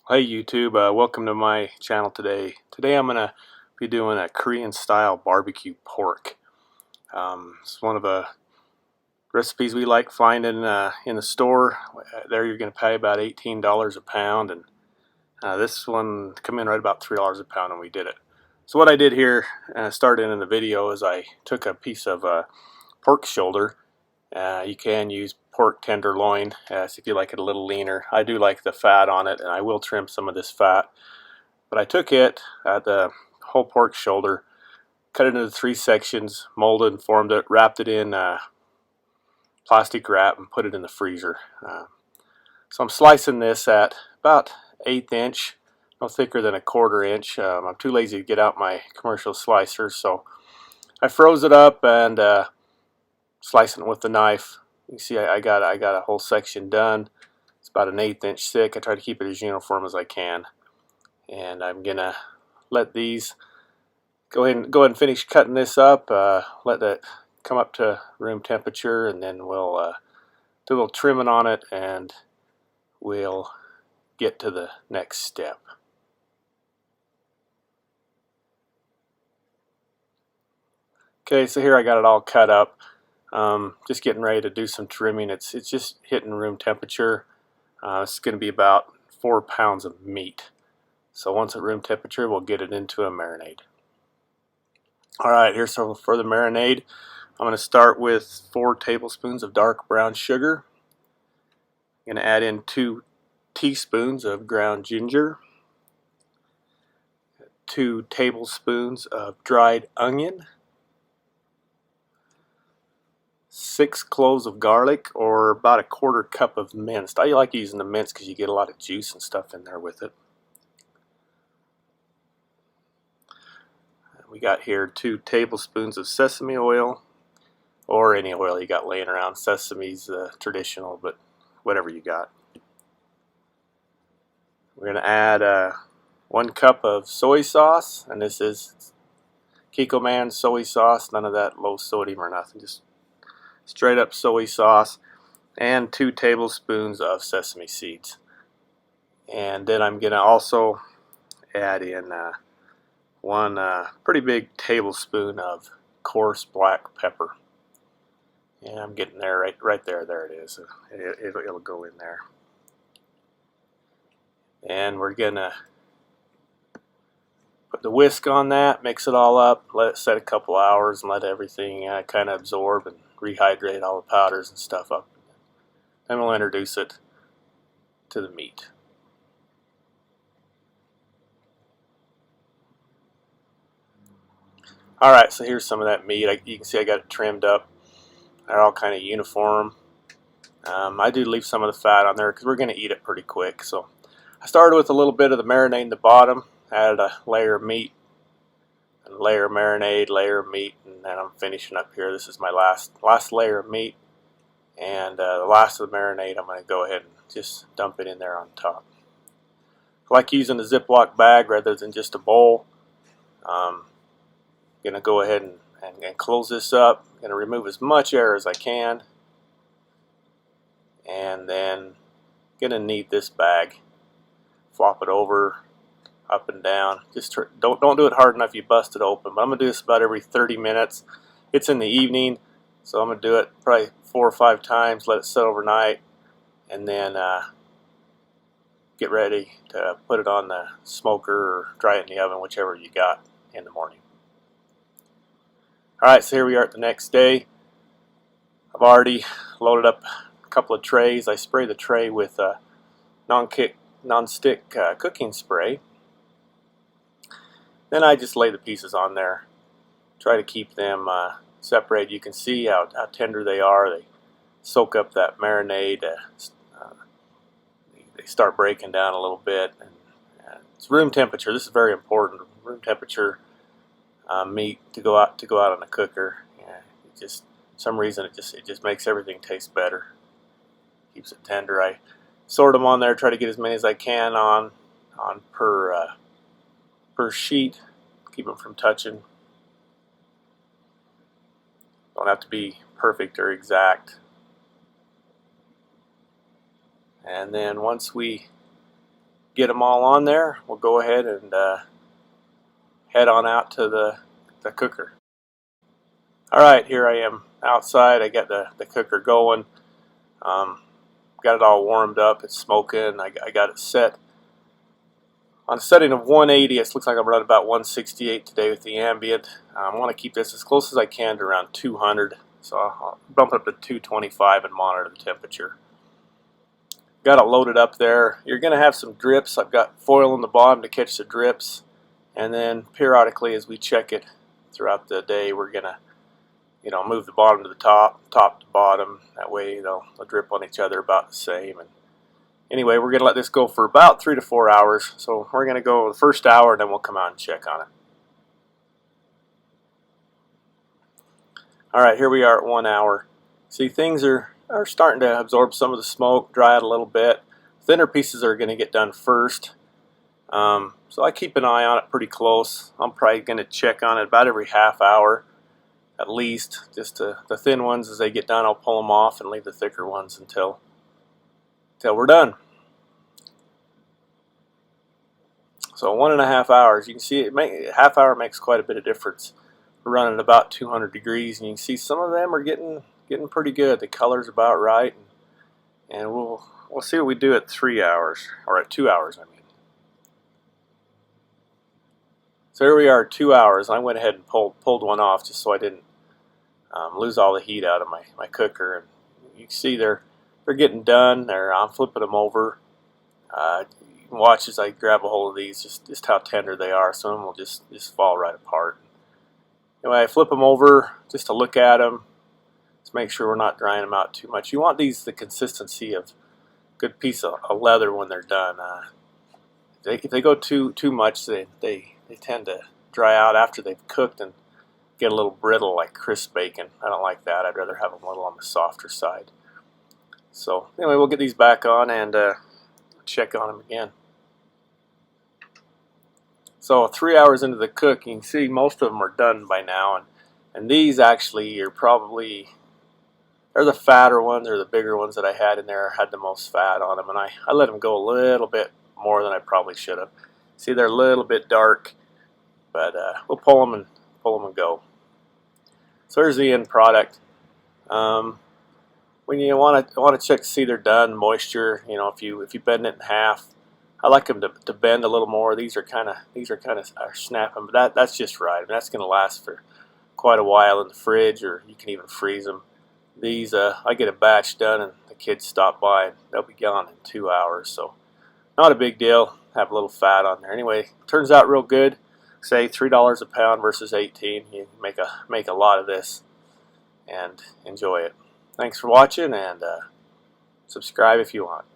Hey YouTube, welcome to my channel today. Today I'm going to be doing a Korean style barbecue pork. It's one of the recipes we like finding in the store. There you're going to pay about $18 a pound, and this one come in right about $3 a pound when we did it. So what I did here, started in the video, is I took a piece of pork shoulder. You can use pork tenderloin if you like it a little leaner. I do like the fat on it, and I will trim some of this fat. But I took it, the whole pork shoulder, cut it into 3 sections, molded and formed it, wrapped it in plastic wrap, and put it in the freezer. So I'm slicing this at about 1/8 inch, no thicker than 1/4 inch. I'm too lazy to get out my commercial slicer, so I froze it up and slicing it with the knife. You see I got a whole section done. It's about 1/8 inch thick. I try to keep it as uniform as I can. And I'm gonna let these go ahead and finish cutting this up. Let that come up to room temperature, and then we'll do a little trimming on it, and we'll get to the next step. Okay, so here I got it all cut up. Just getting ready to do some trimming. It's just hitting room temperature. It's going to be about 4 pounds of meat. So once at room temperature, we'll get it into a marinade. Alright, here's some for the marinade. I'm going to start with 4 tablespoons of dark brown sugar. I'm going to add in 2 teaspoons of ground ginger, 2 tablespoons of dried onion, 6 cloves of garlic, or about 1/4 cup of minced. I like using the minced because you get a lot of juice and stuff in there with it. We got here 2 tablespoons of sesame oil, or any oil you got laying around. Sesame's traditional, but whatever you got. We're going to add 1 cup of soy sauce, and this is Kikkoman soy sauce, none of that low sodium or nothing, just straight up soy sauce, and 2 tablespoons of sesame seeds. And then I'm going to also add in 1 pretty big tablespoon of coarse black pepper. And I'm getting there, right there. There it is. It'll go in there. And we're gonna put the whisk on that, mix it all up, let it set a couple hours, and let everything kind of absorb and rehydrate all the powders and stuff up. Then we'll introduce it to the meat. Alright, so here's some of that meat. You can see I got it trimmed up. They're all kind of uniform. I do leave some of the fat on there because we're going to eat it pretty quick. So I started with a little bit of the marinade in the bottom, added a layer of meat, and layer of marinade, layer of meat, and then I'm finishing up here. This is my last layer of meat, and the last of the marinade I'm going to go ahead and just dump it in there on top. I like using a Ziploc bag rather than just a bowl. I'm going to go ahead and close this up. I'm going to remove as much air as I can, and then going to knead this bag. Flop it over, up and down. Just don't do it hard enough you bust it open. But I'm gonna do this about every 30 minutes. It's in the evening, so I'm gonna do it probably 4 or 5 times. Let it sit overnight, and then get ready to put it on the smoker or dry it in the oven, whichever you got in the morning. All right, so here we are at the next day. I've already loaded up a couple of trays. I spray the tray with non-stick cooking spray. Then I just lay the pieces on there. Try to keep them separated. You can see how tender they are. They soak up that marinade. They start breaking down a little bit. And it's room temperature. This is very important. Room temperature meat to go out on the cooker. It just, for some reason, it just makes everything taste better. Keeps it tender. I sort them on there. Try to get as many as I can on per sheet. Keep them from touching. Don't have to be perfect or exact. And then once we get them all on there, we'll go ahead and head on out to the cooker. Alright, here I am outside. I got the cooker going. Got it all warmed up. It's smoking. I got it set on a setting of 180. It looks like I'm running about 168 today with the ambient. I want to keep this as close as I can to around 200. So I'll bump it up to 225 and monitor the temperature. Got it loaded up there. You're going to have some drips. I've got foil in the bottom to catch the drips. And then periodically as we check it throughout the day, we're going to move the bottom to the top, top to bottom. That way they'll drip on each other about the same. And anyway, we're going to let this go for about 3 to 4 hours. So we're going to go the first hour and then we'll come out and check on it. Alright, here we are at 1 hour. See, things are starting to absorb some of the smoke, dry out a little bit. Thinner pieces are going to get done first. So I keep an eye on it pretty close. I'm probably going to check on it about every half hour at least. Just the thin ones, as they get done, I'll pull them off and leave the thicker ones until we're done. So 1.5 hours. You can see half hour makes quite a bit of difference. We're running about 200 degrees, and you can see some of them are getting pretty good. The color's about right, and we'll see what we do at 3 hours, or at 2 hours, I mean. So here we are, 2 hours. I went ahead and pulled one off just so I didn't lose all the heat out of my cooker. And you can see they're getting done. I'm flipping them over. You can watch as I grab a hold of these, just how tender they are. Some of them will just fall right apart. Anyway, I flip them over just to look at them. Just make sure we're not drying them out too much. You want these the consistency of a good piece of leather when they're done. If they go too much, they tend to dry out after they've cooked and get a little brittle like crisp bacon. I don't like that. I'd rather have them a little on the softer side. So anyway, we'll get these back on and check on them again. So 3 hours into the cook, you can see most of them are done by now, and these actually are probably, they're the fatter ones, or the bigger ones that I had in there had the most fat on them, and I let them go a little bit more than I probably should have. See, they're a little bit dark, but we'll pull them and go. So here's the end product. When you want to check to see they're done, moisture, if you bend it in half, I like them to bend a little more. These are kind of snapping, but that's just right. I mean, that's going to last for quite a while in the fridge, or you can even freeze them. These I get a batch done, and the kids stop by, and they'll be gone in 2 hours. So not a big deal. Have a little fat on there. Anyway, turns out real good. Say $3 a pound versus 18. You make a lot of this and enjoy it. Thanks for watching, and subscribe if you want.